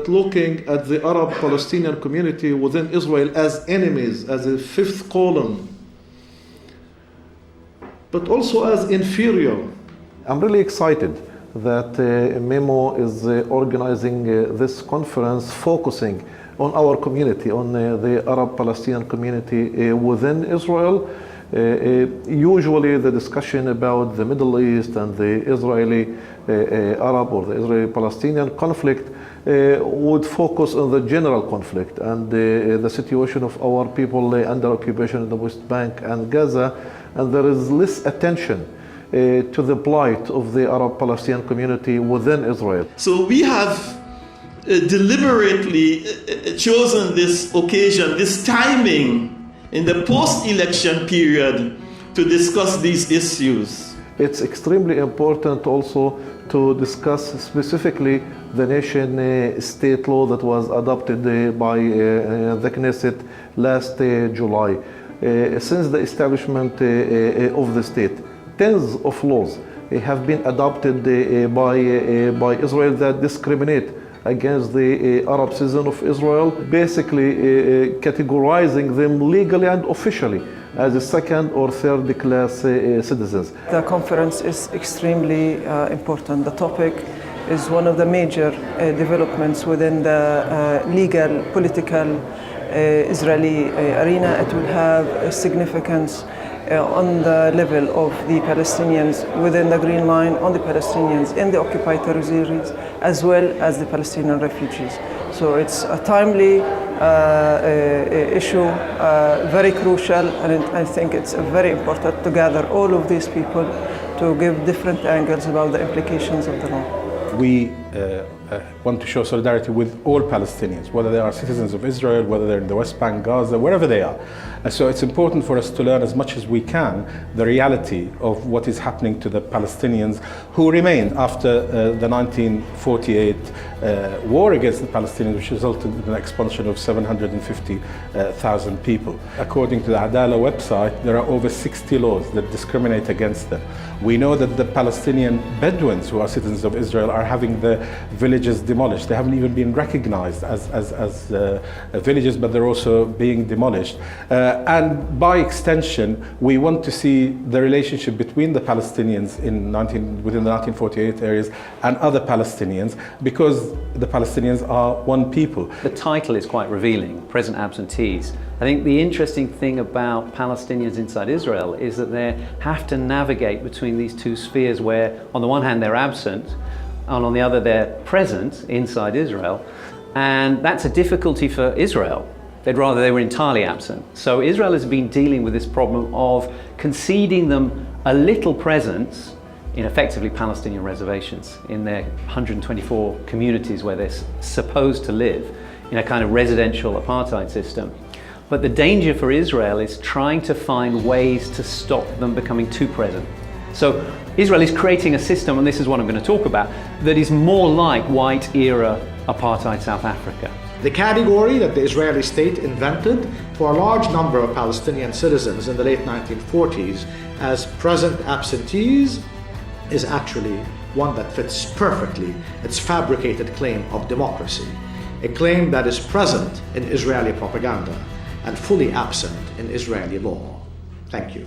Looking at the Arab-Palestinian community within Israel as enemies, as a fifth column, but also as inferior. I'm really excited that MEMO is organizing this conference focusing on our community, on the Arab-Palestinian community within Israel. Usually the discussion about the Middle East and the Israeli-Arab or the Israeli-Palestinian conflict would focus on the general conflict and the situation of our people under occupation in the West Bank and Gaza, and there is less attention to the plight of the Arab-Palestinian community within Israel. So we have deliberately chosen this occasion, this timing in the post-election period to discuss these issues. It's extremely important also to discuss specifically the nation-state law that was adopted by the Knesset last July. Since the establishment of the state, tens of laws have been adopted by Israel that discriminate against the Arab citizens of Israel, basically categorizing them legally and officially as a second or third class citizens. The conference is extremely important. The topic is one of the major developments within the legal, political Israeli arena. It will have a significance on the level of the Palestinians within the Green Line, on the Palestinians in the occupied territories, as well as the Palestinian refugees. So it's a timely issue, very crucial, and I think it's very important to gather all of these people to give different angles about the implications of the law. We want to show solidarity with all Palestinians, whether they are citizens of Israel, whether they're in the West Bank, Gaza, wherever they are. And so it's important for us to learn as much as we can the reality of what is happening to the Palestinians who remain after the 1948 war against the Palestinians, which resulted in an expulsion of 750,000 people. According to the Adala website, there are over 60 laws that discriminate against them. We know that the Palestinian Bedouins, who are citizens of Israel, are having the villages demolished. They haven't even been recognized as villages, but they're also being demolished. And by extension, we want to see the relationship between the Palestinians within the 1948 areas and other Palestinians, because the Palestinians are one people. The title is quite revealing, Present Absentees. I think the interesting thing about Palestinians inside Israel is that they have to navigate between these two spheres where, on the one hand, they're absent, and on the other, they're present inside Israel. And that's a difficulty for Israel. They'd rather they were entirely absent. So Israel has been dealing with this problem of conceding them a little presence in effectively Palestinian reservations in their 124 communities where they're supposed to live in a kind of residential apartheid system. But the danger for Israel is trying to find ways to stop them becoming too present. So Israel is creating a system, and this is what I'm going to talk about, that is more like white-era apartheid South Africa. The category that the Israeli state invented for a large number of Palestinian citizens in the late 1940s as present absentees is actually one that fits perfectly its fabricated claim of democracy, a claim that is present in Israeli propaganda and fully absent in Israeli law. Thank you.